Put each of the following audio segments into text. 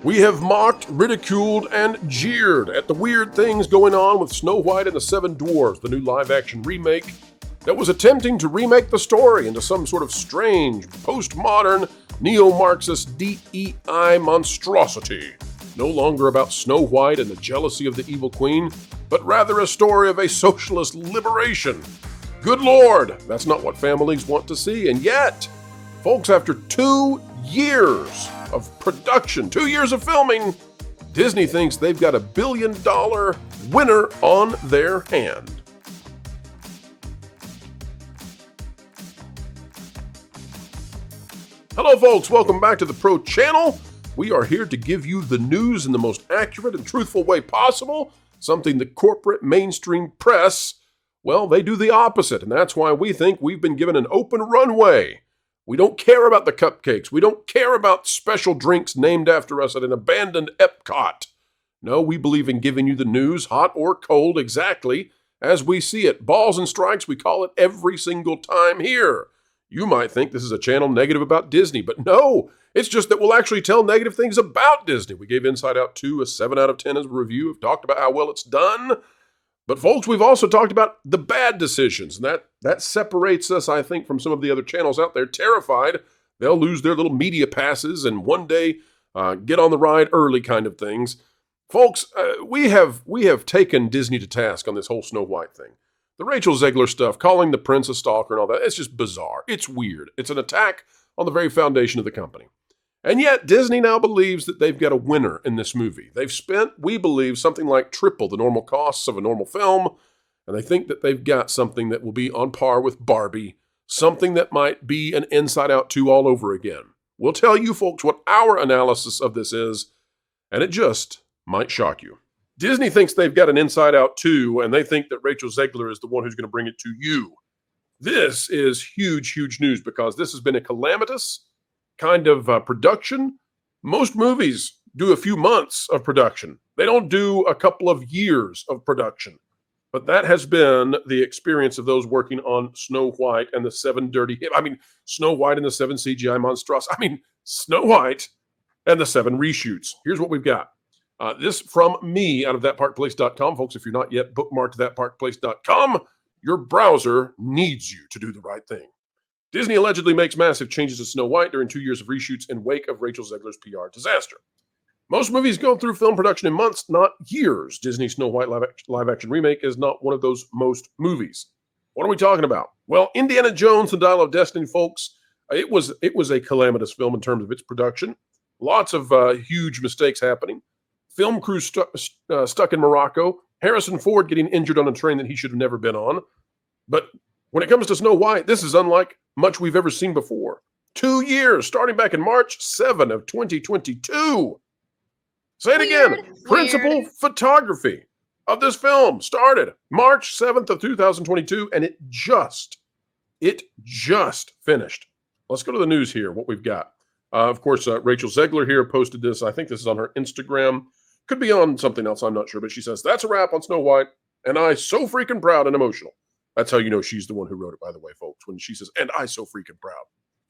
We have mocked, ridiculed, and jeered at the weird things going on with Snow White and the Seven Dwarfs, the new live-action remake that was attempting to remake the story into some sort of strange, postmodern, neo-Marxist DEI monstrosity. No longer about Snow White and the jealousy of the evil queen, but rather a story of a socialist liberation. Good Lord, that's not what families want to see. And yet, folks, after 2 years of production, 2 years of filming, Disney thinks they've got $1 billion winner on their hand. Hello, folks. Welcome back to the Pro Channel. We are here to give you the news in the most accurate and truthful way possible, something the corporate mainstream press, well, they do the opposite, and that's why we think we've been given an open runway. We don't care about the cupcakes. We don't care about special drinks named after us at an abandoned Epcot. No, we believe in giving you the news, hot or cold, exactly as we see it. Balls and strikes, we call it every single time here. You might think this is a channel negative about Disney, but no, it's just that we'll actually tell negative things about Disney. We gave Inside Out 2 a 7 out of 10 as a review. We've talked about how well it's done. But folks, we've also talked about the bad decisions, and that separates us, I think, from some of the other channels out there terrified they'll lose their little media passes and one day get on the ride early kind of things. Folks, we have taken Disney to task on this whole Snow White thing. The Rachel Zegler stuff, calling the prince a stalker and all that, it's just bizarre. It's weird. It's an attack on the very foundation of the company. And yet, Disney now believes that they've got a winner in this movie. They've spent, we believe, something like triple the normal costs of a normal film, and they think that they've got something that will be on par with Barbie, something that might be an Inside Out 2 all over again. We'll tell you folks what our analysis of this is, and it just might shock you. Disney thinks they've got an Inside Out 2, and they think that Rachel Zegler is the one who's going to bring it to you. This is huge, huge news because this has been a calamitous kind of production. Most movies do a few months of production. They don't do a couple of years of production. But that has been the experience of those working on Snow White and the Seven Dirty Hip. Snow White and the Seven CGI Monstros. Snow White and the 7 reshoots. Here's what we've got. This from me out of thatparkplace.com. Folks, if you're not yet bookmarked thatparkplace.com, your browser needs you to do the right thing. Disney allegedly makes massive changes to Snow White during 2 years of reshoots in wake of Rachel Zegler's PR disaster. Most movies go through film production in months, not years. Disney's Snow White live-action remake is not one of those most movies. What are we talking about? Well, Indiana Jones, The Dial of Destiny, folks, it was a calamitous film in terms of its production. Lots of huge mistakes happening. Film crew stuck in Morocco. Harrison Ford getting injured on a train that he should have never been on. But when it comes to Snow White, this is unlike much we've ever seen before. 2 years, starting back in March 7 of 2022. Say it again. Principal photography of this film started March 7th of 2022, and it just finished. Let's go to the news here, what we've got. Of course, Rachel Zegler here posted this. I think this is on her Instagram. Could be on something else, I'm not sure. But she says, that's a wrap on Snow White, and I so freaking proud and emotional. That's how you know she's the one who wrote it, by the way, folks, when she says, and I so freaking proud.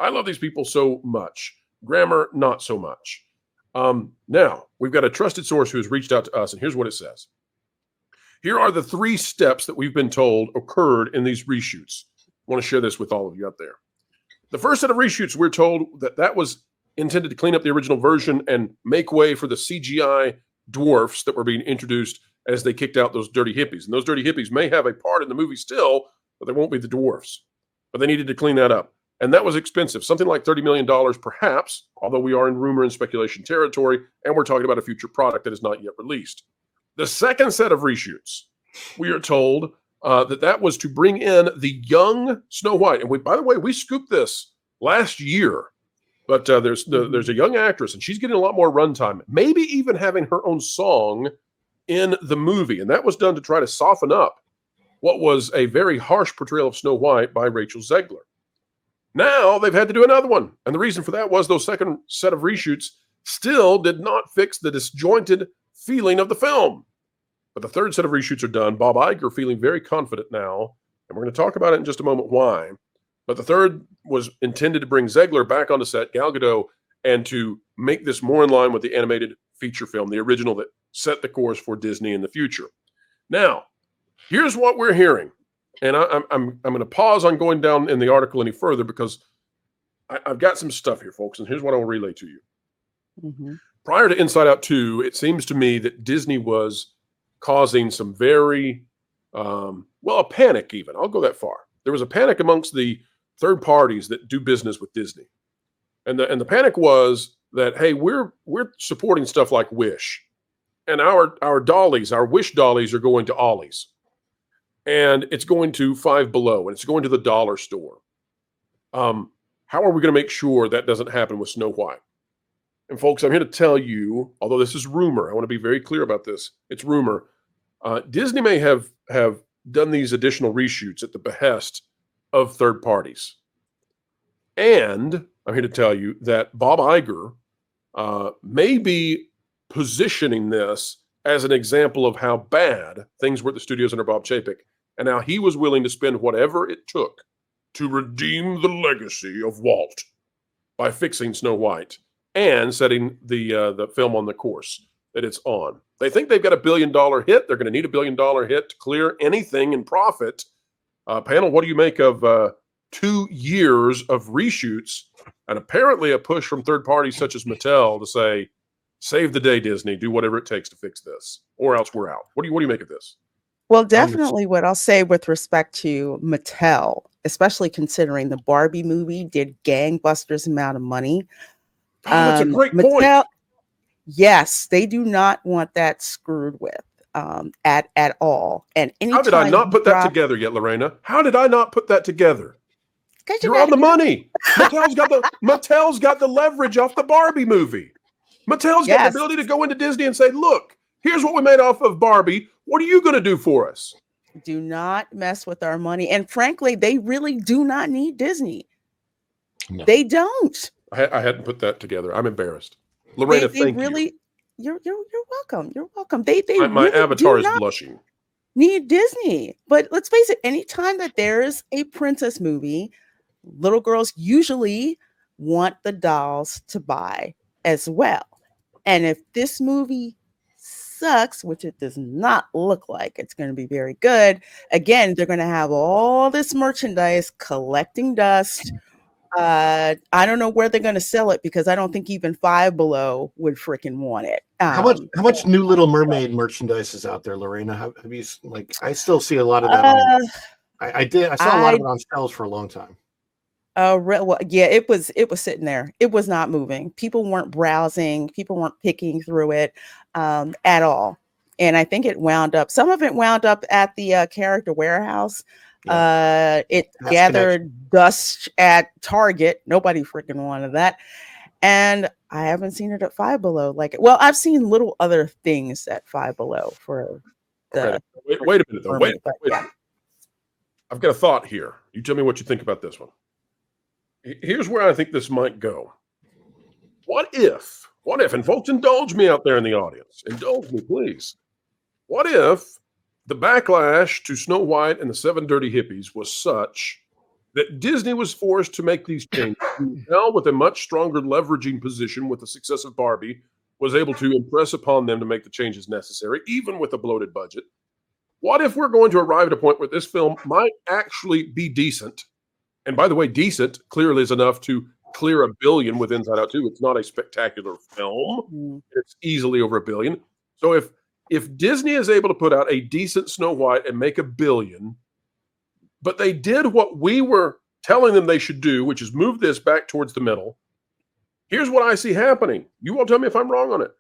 I love these people so much. Grammar, not so much. Now, we've got a trusted source who has reached out to us, and here's what it says. Here are the 3 steps that we've been told occurred in these reshoots. I want to share this with all of you out there. The first set of reshoots, we're told that was intended to clean up the original version and make way for the CGI dwarfs that were being introduced as they kicked out those dirty hippies. And those dirty hippies may have a part in the movie still, but they won't be the dwarfs. But they needed to clean that up. And that was expensive, something like $30 million perhaps, although we are in rumor and speculation territory, and we're talking about a future product that is not yet released. The second set of reshoots, we are told that was to bring in the young Snow White. And by the way, we scooped this last year, but there's a young actress, and she's getting a lot more runtime, maybe even having her own song in the movie. And that was done to try to soften up what was a very harsh portrayal of Snow White by Rachel Zegler. Now they've had to do another one. And the reason for that was those second set of reshoots still did not fix the disjointed feeling of the film. But the third set of reshoots are done. Bob Iger feeling very confident now, and we're going to talk about it in just a moment why. But the third was intended to bring Zegler back onto set, Gal Gadot, and to make this more in line with the animated feature film, the original that set the course for Disney in the future. Now, here's what we're hearing. And I'm going to pause on going down in the article any further because I've got some stuff here, folks, and here's what I will relay to you. Mm-hmm. Prior to Inside Out 2, it seems to me that Disney was causing some very, a panic even. I'll go that far. There was a panic amongst the third parties that do business with Disney. And the panic was that, hey, we're supporting stuff like Wish. And our dollies, our Wish dollies are going to Ollie's. And it's going to Five Below, and it's going to the dollar store. How are we going to make sure that doesn't happen with Snow White? And folks, I'm here to tell you, although this is rumor, I want to be very clear about this. It's rumor. Disney may have done these additional reshoots at the behest of third parties. And I'm here to tell you that Bob Iger may be positioning this as an example of how bad things were at the studios under Bob Chapek, and how he was willing to spend whatever it took to redeem the legacy of Walt by fixing Snow White and setting the film on the course that it's on. They think they've got $1 billion hit. They're going to need $1 billion hit to clear anything in profit. Panel, what do you make of 2 years of reshoots and apparently a push from third parties such as Mattel to say, save the day, Disney, do whatever it takes to fix this, or else we're out. What do you make of this? Well, definitely what I'll say with respect to Mattel, especially considering the Barbie movie did gangbusters amount of money. Oh, that's a great Mattel, point. Yes, they do not want that screwed with at all. And how did I not put that together yet, Lorena? How did I not put that together? You're on the money. Mattel's got the leverage off the Barbie movie. Mattel's got the ability to go into Disney and say, look, here's what we made off of Barbie. What are you going to do for us? Do not mess with our money. And frankly, they really do not need Disney. No. They don't. I hadn't put that together. I'm embarrassed. Lorena, thank you. You're welcome. You're welcome. They my really avatar is blushing. Need Disney. But let's face it, anytime that there's a princess movie, little girls usually want the dolls to buy as well. And if this movie sucks, which it does not look like it's going to be very good, again, they're going to have all this merchandise collecting dust. I don't know where they're going to sell it because I don't think even Five Below would freaking want it. How much new Little Mermaid merchandise is out there, Lorena? Have you I still see a lot of that. I saw a lot of it on shelves for a long time. Well, yeah, it was sitting there. It was not moving. People weren't browsing. People weren't picking through it at all. And I think some of it wound up at the character warehouse. Yeah. It gathered dust at Target. Nobody freaking wanted that. And I haven't seen it at Five Below. I've seen little other things at Five Below for the. Wait a minute, though. Wait a minute. I've got a thought here. You tell me what you think about this one. Here's where I think this might go. What if, and folks, indulge me out there in the audience. Indulge me, please. What if the backlash to Snow White and the Seven Dirty Hippies was such that Disney was forced to make these changes? Now, with a much stronger leveraging position with the success of Barbie, was able to impress upon them to make the changes necessary, even with a bloated budget. What if we're going to arrive at a point where this film might actually be decent? And by the way, decent clearly is enough to clear $1 billion with Inside Out 2. It's not a spectacular film. Mm-hmm. It's easily over $1 billion. So if Disney is able to put out a decent Snow White and make $1 billion, but they did what we were telling them they should do, which is move this back towards the middle, here's what I see happening. You won't tell me if I'm wrong on it.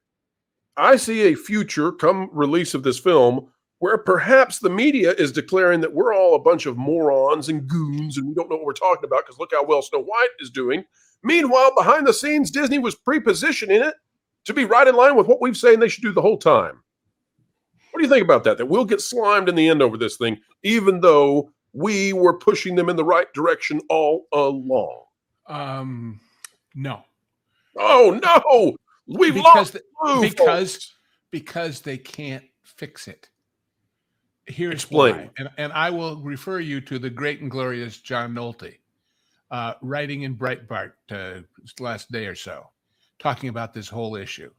I see a future come release of this film where perhaps the media is declaring that we're all a bunch of morons and goons and we don't know what we're talking about because look how well Snow White is doing. Meanwhile, behind the scenes, Disney was pre-positioning it to be right in line with what we've saying they should do the whole time. What do you think about that? That we'll get slimed in the end over this thing, even though we were pushing them in the right direction all along? No. Oh, no. We've lost because they can't fix it. Here's Explain. Why. And I will refer you to the great and glorious John Nolte, writing in Breitbart last day or so. talking about this whole issue.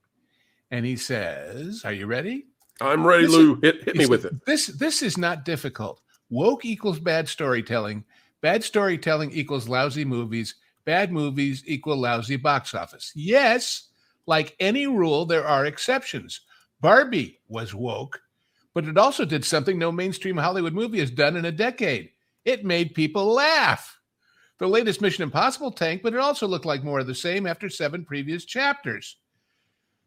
And he says, are you ready? I'm ready, Lou. Hit me with it. This is not difficult. Woke equals bad storytelling. Bad storytelling equals lousy movies. Bad movies equal lousy box office. Yes, like any rule, there are exceptions. Barbie was woke, but it also did something no mainstream Hollywood movie has done in a decade. It made people laugh. The latest Mission Impossible tanked, but it also looked like more of the same after 7 previous chapters.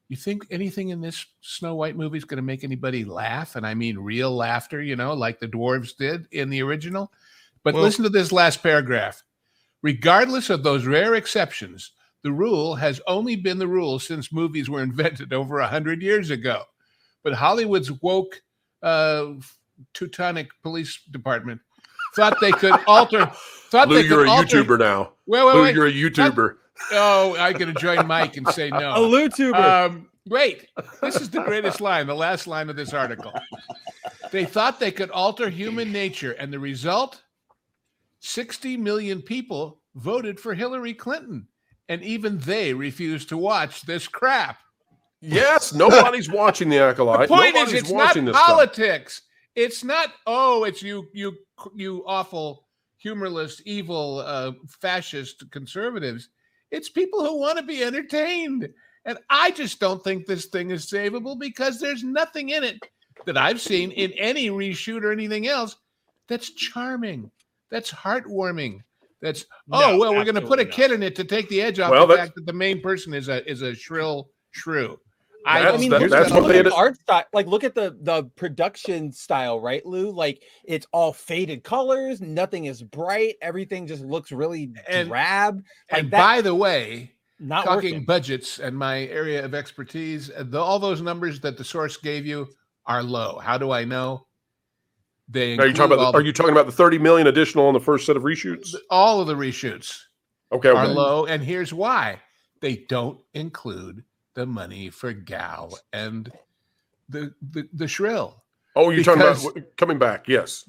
You think anything in this Snow White movie is going to make anybody laugh? And I mean real laughter, like the dwarves did in the original. But listen to this last paragraph. Regardless of those rare exceptions, the rule has only been the rule since movies were invented over 100 years ago. But Hollywood's woke Teutonic police department thought they could alter. Lou, you're a YouTuber now. Wait. You're a YouTuber. I'm going to join Mike and say no. A Lou-tuber. Wait, this is the greatest line, the last line of this article. They thought they could alter human nature, and the result, 60 million people voted for Hillary Clinton, and even they refused to watch this crap. Yes, nobody's watching The Acolyte. The point nobody's is, it's watching not this politics. Stuff. It's not, it's you awful, humorless, evil, fascist conservatives. It's people who want to be entertained. And I just don't think this thing is savable because there's nothing in it that I've seen in any reshoot or anything else that's charming, that's heartwarming, that's, we're going to put a kid in it to take the edge off the fact that the main person is a shrill shrew. That's what they art style. Like, look at the production style, right, Lou? Like, it's all faded colors. Nothing is bright. Everything just looks really drab. And by the way, talking budgets and my area of expertise, all those numbers that the source gave you are low. How do I know? Are you talking about the 30 million additional on the first set of reshoots? All of the reshoots are low, and here's why: they don't include the money for Gal and the shrill. Oh, you're talking about coming back? Yes.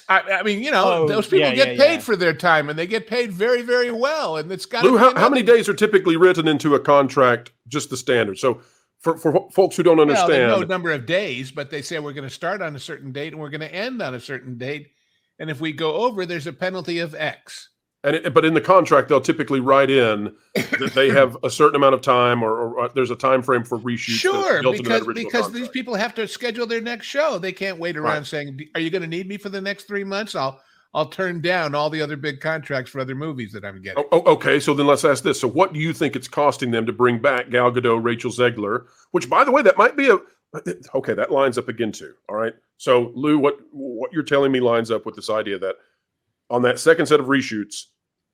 I mean, those people get paid for their time, and they get paid very, very well. And it's got. Lou, how many days are typically written into a contract? Just the standard. So for folks who don't understand, no number of days, but they say we're going to start on a certain date and we're going to end on a certain date, and if we go over, there's a penalty of X. But in the contract, they'll typically write in that they have a certain amount of time, or there's a time frame for reshoot. Sure, because these people have to schedule their next show. They can't wait around saying, "Are you going to need me for the next 3 months?" I'll turn down all the other big contracts for other movies that I'm getting. Okay, so then let's ask this: so what do you think it's costing them to bring back Gal Gadot, Rachel Zegler? Which, by the way, that might be that lines up again too. All right, so Lou, what you're telling me lines up with this idea that on that second set of reshoots,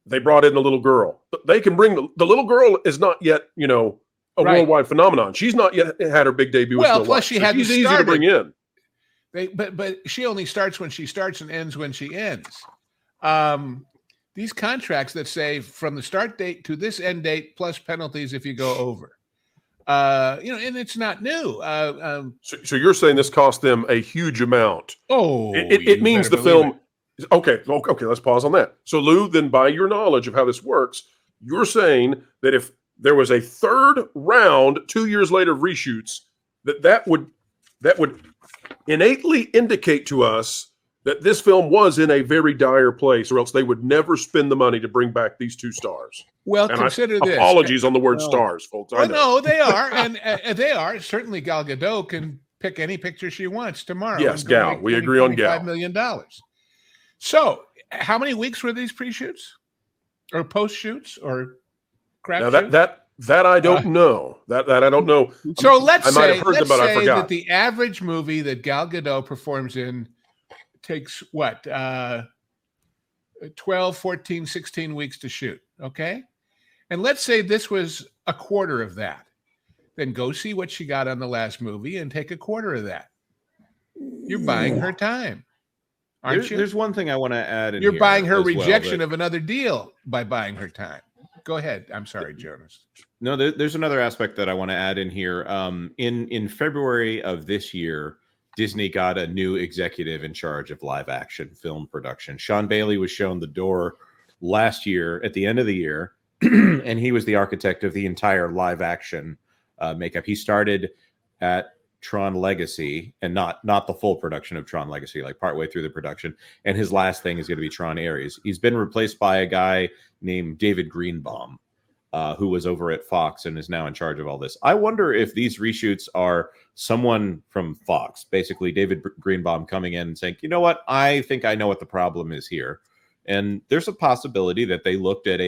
they brought in the little girl. They can bring the little girl is not yet, a worldwide phenomenon. She's not yet had her big debut. Well, plus she hadn't started. Easy to bring in. But she only starts when she starts and ends when she ends. These contracts that say from the start date to this end date plus penalties if you go over. And it's not new. So you're saying this cost them a huge amount? Oh, it means the film. Okay, let's pause on that. So, Lou, then by your knowledge of how this works, you're saying that if there was a third round 2 years later of reshoots, that would innately indicate to us that this film was in a very dire place, or else they would never spend the money to bring back these two stars. Well, consider this. Apologies on the word stars, folks. No, they are, and they are. Certainly, Gal Gadot can pick any picture she wants tomorrow. Yes, Gal. We agree on Gal. $5 million. So, how many weeks were these pre-shoots, or post-shoots, or crap? Now that I don't know. That I don't know. So let's say that the average movie that Gal Gadot performs in takes 12, 14, 16 weeks to shoot. Okay, and let's say this was a quarter of that. Then go see what she got on the last movie and take a quarter of that. You're buying her time. There's one thing I want to add in. You're buying her rejection of another deal by buying her time. Go ahead. I'm sorry, Jonas. No, there's another aspect that I want to add in here. In February of this year, Disney got a new executive in charge of live action film production. Sean Bailey was shown the door last year at the end of the year, and he was the architect of the entire live action makeup. He started at Tron Legacy, and not the full production of Tron Legacy, like partway through the production. And his last thing is going to be Tron Ares. He's been replaced by a guy named David Greenbaum, who was over at Fox and is now in charge of all this. I wonder if these reshoots are someone from Fox, basically David Greenbaum coming in and saying, you know what, I think I know what the problem is here. And there's a possibility that they looked at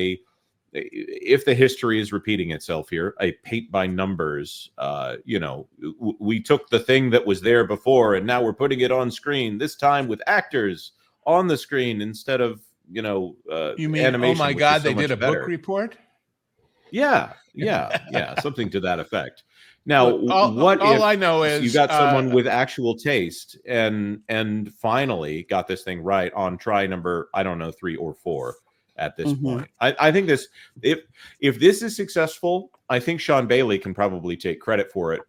if the history is repeating itself here, a paint by numbers, we took the thing that was there before and now we're putting it on screen, this time with actors on the screen instead of, you mean, animation, oh my God, they did a book report? Yeah, something to that effect. Now, all I know is you got someone with actual taste and finally got this thing right on try number, I don't know, 3 or 4 at this point. I think this, if this is successful, I think Sean Bailey can probably take credit for it.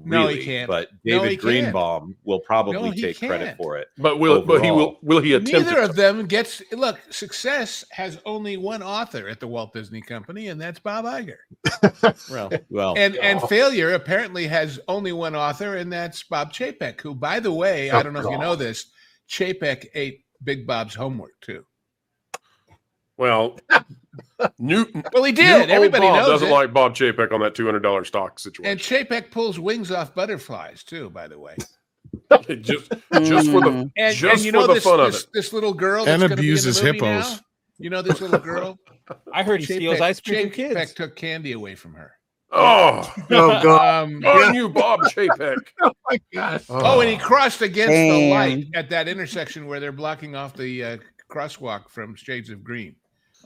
Really, no, he can't. But David Greenbaum will probably take credit for it. But will he attempt? Neither of them gets. Look, success has only one author at the Walt Disney Company, and that's Bob Iger. well, and failure apparently has only one author, and that's Bob Chapek, who, by the way, I don't know if you know this, Chapek ate Big Bob's homework too. Well, he did. Everybody knows doesn't like Bob Chapek on that $200 stock situation. And Chapek pulls wings off butterflies too, by the way. just for the fun of it. This little girl and abuses hippos. Now, you know this little girl. I heard he steals ice cream from kids. Chapek took candy away from her. Oh God! On you, Bob Chapek. Oh my gosh! Oh, and he crossed against the light at that intersection where they're blocking off the crosswalk from Shades of Green.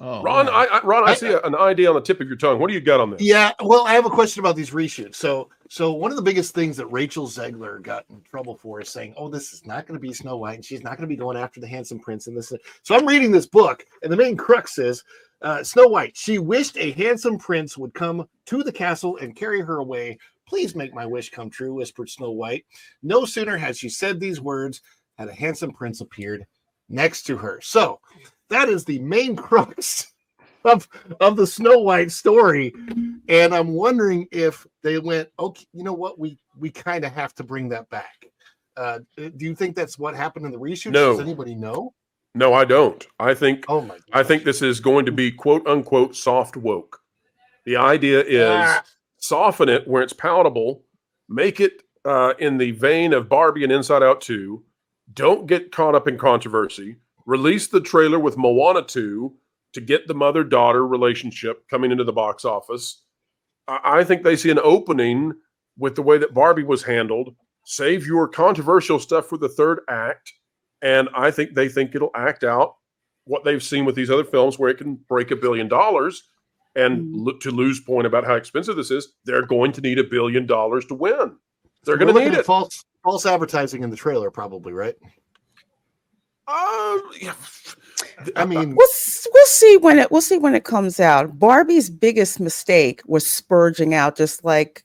Oh, Ron, I see an idea on the tip of your tongue. What do you got on this? Yeah, well, I have a question about these reshoots. So one of the biggest things that Rachel Zegler got in trouble for is saying, "Oh, this is not going to be Snow White, and she's not going to be going after the handsome prince." And this, so I'm reading this book, and the main crux is Snow White. She wished a handsome prince would come to the castle and carry her away. Please make my wish come true, whispered Snow White. No sooner had she said these words, had a handsome prince appeared next to her. So that is the main crux of the Snow White story. And I'm wondering if they went, okay, you know what? We kind of have to bring that back. Do you think that's what happened in the reshoot? No. Does anybody know? No, I don't. I think my I think this is going to be quote unquote soft woke. The idea is soften it where it's palatable, make it in the vein of Barbie and Inside Out 2. Don't get caught up in controversy. Release the trailer with Moana 2 to get the mother-daughter relationship coming into the box office. I think they see an opening with the way that Barbie was handled. Save your controversial stuff for the third act. And I think they think it'll act out what they've seen with these other films where it can break $1 billion. And to Lou's point about how expensive this is, they're going to need $1 billion to win. They're going to need it. False advertising in the trailer, probably, right? Yeah. I mean, we'll see when it comes out. Barbie's biggest mistake was spurging out, just like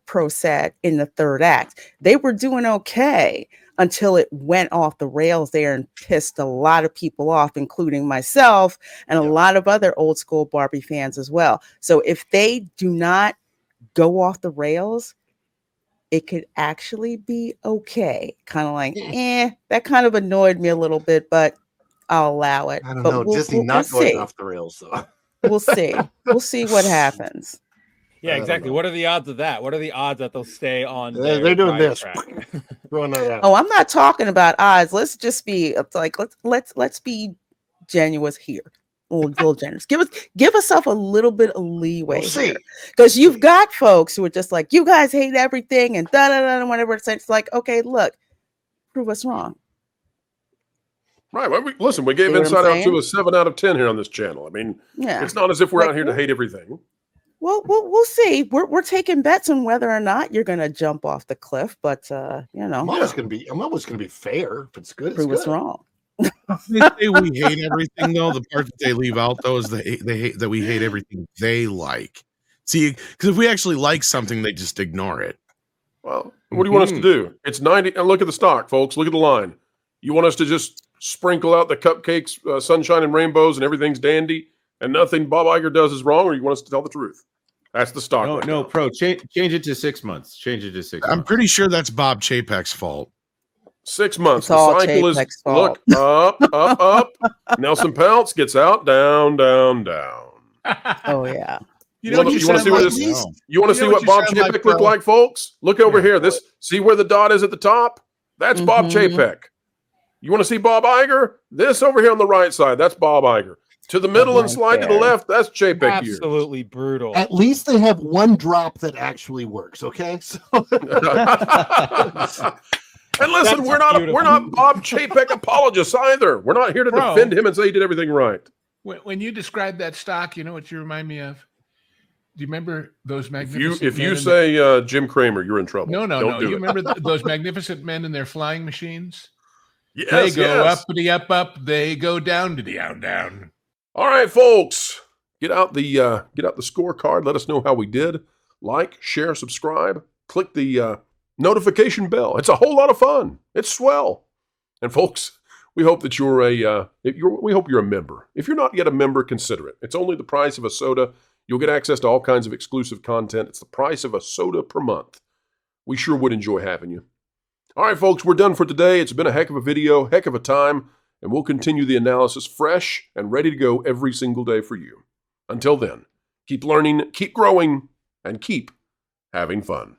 Pro said in the third act. They were doing okay until it went off the rails there and pissed a lot of people off, including myself and a lot of other old school Barbie fans as well. So if they do not go off the rails, it could actually be okay. Kind of like, that kind of annoyed me a little bit, but I'll allow it. I don't know. Disney not going off the rails, though. We'll see. We'll see what happens. Yeah, exactly. What are the odds of that? What are the odds that they'll stay on? They're doing this. Oh, I'm not talking about odds. Let's just be like, let's be genuine here. A little generous. Give yourself a little bit of leeway. We'll see. Because you've got folks who are just like, you guys hate everything and da da da and whatever. It's like, okay, look, prove us wrong. Right. Well, listen, we gave Inside Out 2 a 7 out of 10 here on this channel. I mean, it's not as if we're out here to hate everything. Well, we'll see. We're taking bets on whether or not you're going to jump off the cliff, but I'm always going to be fair. If it's good, prove us wrong. They say we hate everything, though. The part that they leave out, though, is they hate that we hate everything they like. See, because if we actually like something, they just ignore it. Well, what do you want us to do? It's 90. And look at the stock, folks. Look at the line. You want us to just sprinkle out the cupcakes, sunshine and rainbows, and everything's dandy? And nothing Bob Iger does is wrong, or you want us to tell the truth? That's the stock. No, right no, now. Pro. Change it to 6 months. Change it to 6 months. I'm pretty sure that's Bob Chapek's fault. 6 months. It's The all cycle is Chapek's fault. look up, up, up. Nelson Peltz gets out, down, down, down. Oh yeah. You want to see where this? You want to see what Bob Chapek looked like, folks? Look over here. This see where the dot is at the top? That's Bob Chapek. You want to see Bob Iger? This over here on the right side. That's Bob Iger. To the middle and slide to the left. That's Chapek. Absolutely brutal. At least they have one drop that actually works. Okay. So and listen, we're not Bob Chapek apologists either. We're not here to defend him and say he did everything right. When you describe that stock, you know what you remind me of? Do you remember those magnificent? If you say Jim Cramer, you're in trouble. No. You remember those magnificent men in their flying machines? Yes, they go uppity up. They go down to the down. All right, folks, get out the scorecard. Let us know how we did. Like, share, subscribe. Click the notification bell. It's a whole lot of fun. It's swell. And folks, we hope that we hope you're a member. If you're not yet a member, consider it. It's only the price of a soda. You'll get access to all kinds of exclusive content. It's the price of a soda per month. We sure would enjoy having you. All right, folks, we're done for today. It's been a heck of a video, heck of a time, and we'll continue the analysis fresh and ready to go every single day for you. Until then, keep learning, keep growing, and keep having fun.